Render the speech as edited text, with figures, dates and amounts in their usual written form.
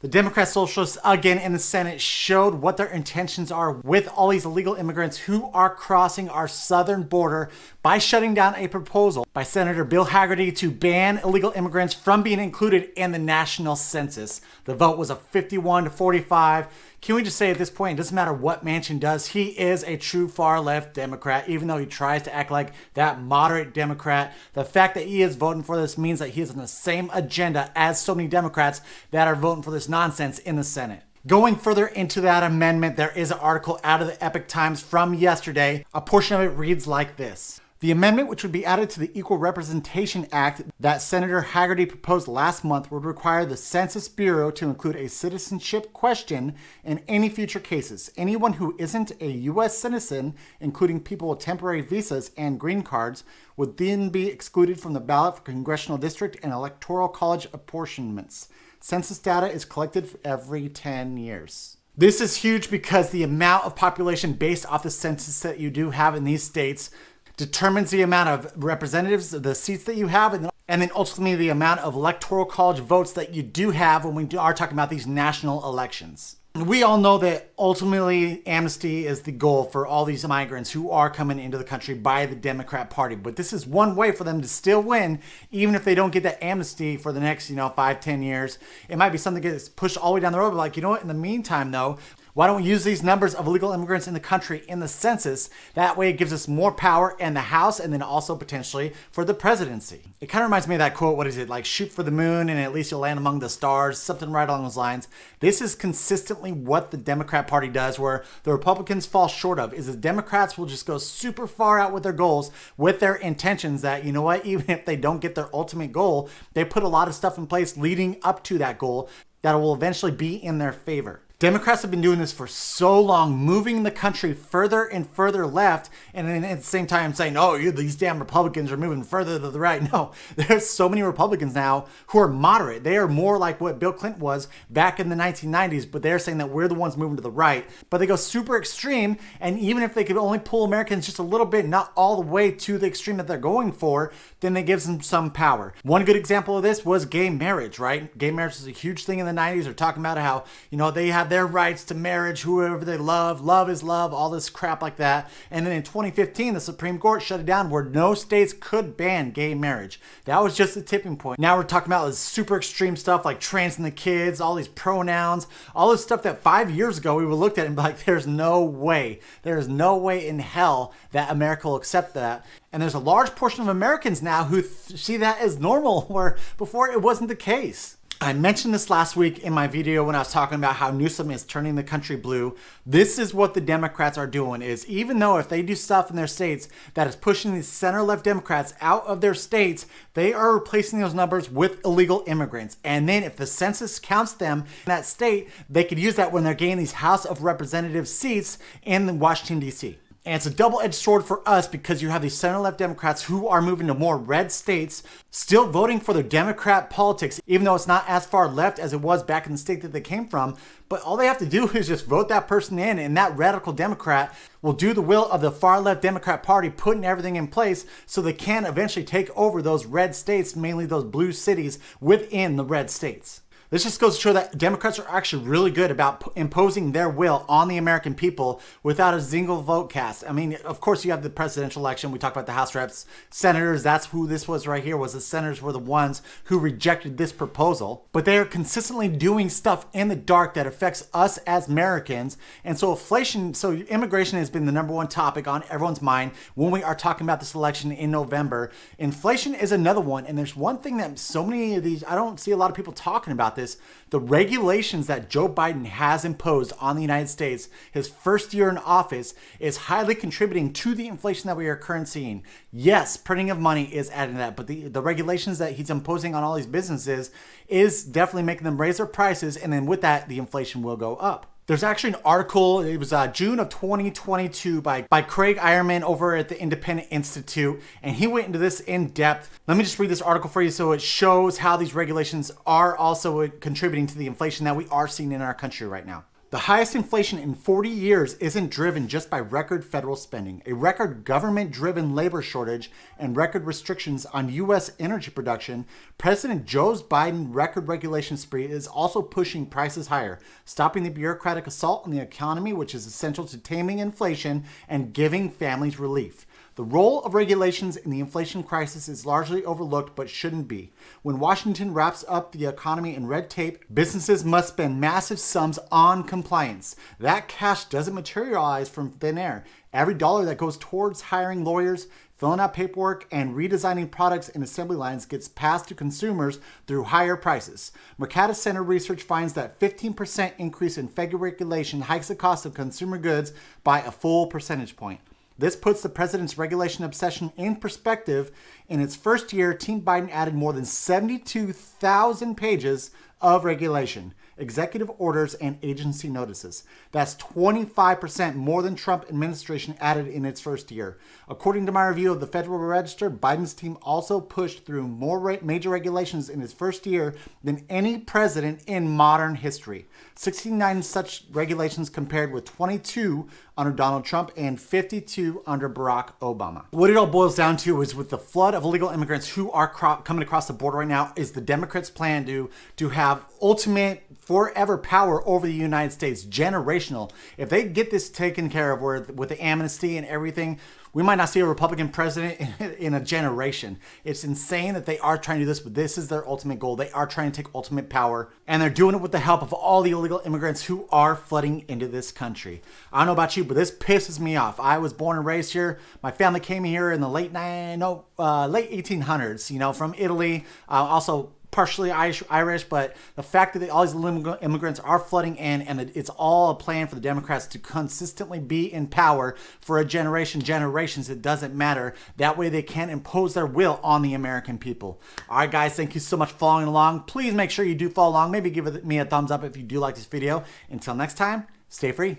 The Democrat Socialists, again in the Senate, showed what their intentions are with all these illegal immigrants who are crossing our southern border by shutting down a proposal by Senator Bill Hagerty to ban illegal immigrants from being included in the national census. The vote was a 51 to 45. Can we just say at this point, it doesn't matter what Manchin does, he is a true far-left Democrat, even though he tries to act like that moderate Democrat. The fact that he is voting for this means that he is on the same agenda as so many Democrats that are voting for this nonsense in the Senate. Going further into that amendment, there is an article out of the Epoch Times from yesterday. A portion of it reads like this. The amendment, which would be added to the Equal Representation Act that Senator Hagerty proposed last month, would require the Census Bureau to include a citizenship question in any future cases. Anyone who isn't a U.S. citizen, including people with temporary visas and green cards, would then be excluded from the ballot for congressional district and electoral college apportionments. Census data is collected for every 10 years. This is huge because the amount of population based off the census that you do have in these states determines the amount of representatives, the seats that you have, and then ultimately the amount of electoral college votes that you do have when we are talking about these national elections. We all know that ultimately amnesty is the goal for all these migrants who are coming into the country by the Democrat Party. But this is one way for them to still win, even if they don't get that amnesty for the next, 5-10 years. It might be something that gets pushed all the way down the road. But like, you know what? In the meantime, though, why don't we use these numbers of illegal immigrants in the country in the census? That way it gives us more power in the House and then also potentially for the presidency. It kind of reminds me of that quote, what is it, like shoot for the moon and at least you'll land among the stars, something right along those lines. This is consistently what the Democrat Party does, where the Republicans fall short of, is the Democrats will just go super far out with their goals, with their intentions that, you know what, even if they don't get their ultimate goal, they put a lot of stuff in place leading up to that goal that will eventually be in their favor. Democrats have been doing this for so long, moving the country further and further left, and then at the same time saying, oh, these damn Republicans are moving further to the right. No, there's so many Republicans now who are moderate. They are more like what Bill Clinton was back in the 1990s, but they're saying that we're the ones moving to the right. But they go super extreme, and even if they could only pull Americans just a little bit, not all the way to the extreme that they're going for, then they give them some power. One good example of this was gay marriage, right? Gay marriage was a huge thing in the 90s. They're talking about how, they have their rights to marriage, whoever they love is love, all this crap like that. And then in 2015, the Supreme Court shut it down where no states could ban gay marriage. That was just a tipping point. Now we're talking about this super extreme stuff like trans and the kids, all these pronouns, all this stuff that 5 years ago we would looked at and be like, there's no way in hell that America will accept that. And there's a large portion of Americans now who see that as normal, where before it wasn't the case. I mentioned this last week in my video when I was talking about how Newsom is turning the country blue. This is what the Democrats are doing, is even though if they do stuff in their states that is pushing these center-left Democrats out of their states, they are replacing those numbers with illegal immigrants. And then if the census counts them in that state, they could use that when they're gaining these House of Representatives seats in Washington, D.C. And it's a double-edged sword for us because you have these center-left Democrats who are moving to more red states, still voting for their Democrat politics, even though it's not as far left as it was back in the state that they came from. But all they have to do is just vote that person in, and that radical Democrat will do the will of the far-left Democrat Party, putting everything in place so they can eventually take over those red states, mainly those blue cities within the red states. This just goes to show that Democrats are actually really good about imposing their will on the American people without a single vote cast. I mean, of course, you have the presidential election. We talked about the House reps, senators. That's who this was right here, was the senators were the ones who rejected this proposal. But they are consistently doing stuff in the dark that affects us as Americans. And so immigration has been the number one topic on everyone's mind when we are talking about this election in November. Inflation is another one. And there's one thing that so many of these, I don't see a lot of people talking about this. The regulations that Joe Biden has imposed on the United States, his first year in office, is highly contributing to the inflation that we are currently seeing. Yes, printing of money is adding to that, but the regulations that he's imposing on all these businesses is definitely making them raise their prices, and then with that, the inflation will go up. There's actually an article, it was June of 2022 by Craig Eierman over at the Independent Institute, and he went into this in depth. Let me just read this article for you so it shows how these regulations are also contributing to the inflation that we are seeing in our country right now. The highest inflation in 40 years isn't driven just by record federal spending. A record government-driven labor shortage and record restrictions on U.S. energy production, President Joe Biden's record regulation spree is also pushing prices higher, stopping the bureaucratic assault on the economy, which is essential to taming inflation and giving families relief. The role of regulations in the inflation crisis is largely overlooked but shouldn't be. When Washington wraps up the economy in red tape, businesses must spend massive sums on compliance. That cash doesn't materialize from thin air. Every dollar that goes towards hiring lawyers, filling out paperwork, and redesigning products in assembly lines gets passed to consumers through higher prices. Mercatus Center research finds that 15% increase in federal regulation hikes the cost of consumer goods by a full percentage point. This puts the president's regulation obsession in perspective. In its first year, Team Biden added more than 72,000 pages of regulation, executive orders, and agency notices. That's 25% more than Trump administration added in its first year. According to my review of the Federal Register, Biden's team also pushed through more major regulations in his first year than any president in modern history. 69 such regulations compared with 22 under Donald Trump and 52 under Barack Obama. What it all boils down to is, with the flood of illegal immigrants who are coming across the border right now, is the Democrats' plan to have ultimate forever power over the United States, generational. If they get this taken care of, with the amnesty and everything, we might not see a Republican president in a generation. It's insane that they are trying to do this, but this is their ultimate goal. They are trying to take ultimate power, and they're doing it with the help of all the illegal immigrants who are flooding into this country. I don't know about you, but this pisses me off. I was born and raised here. My family came here in the late 1800s, from Italy. Also partially Irish, but the fact that all these immigrants are flooding in, and it's all a plan for the Democrats to consistently be in power for a generations, it doesn't matter. That way they can impose their will on the American people. All right, guys, thank you so much for following along. Please make sure you do follow along. Maybe give me a thumbs up if you do like this video. Until next time, stay free.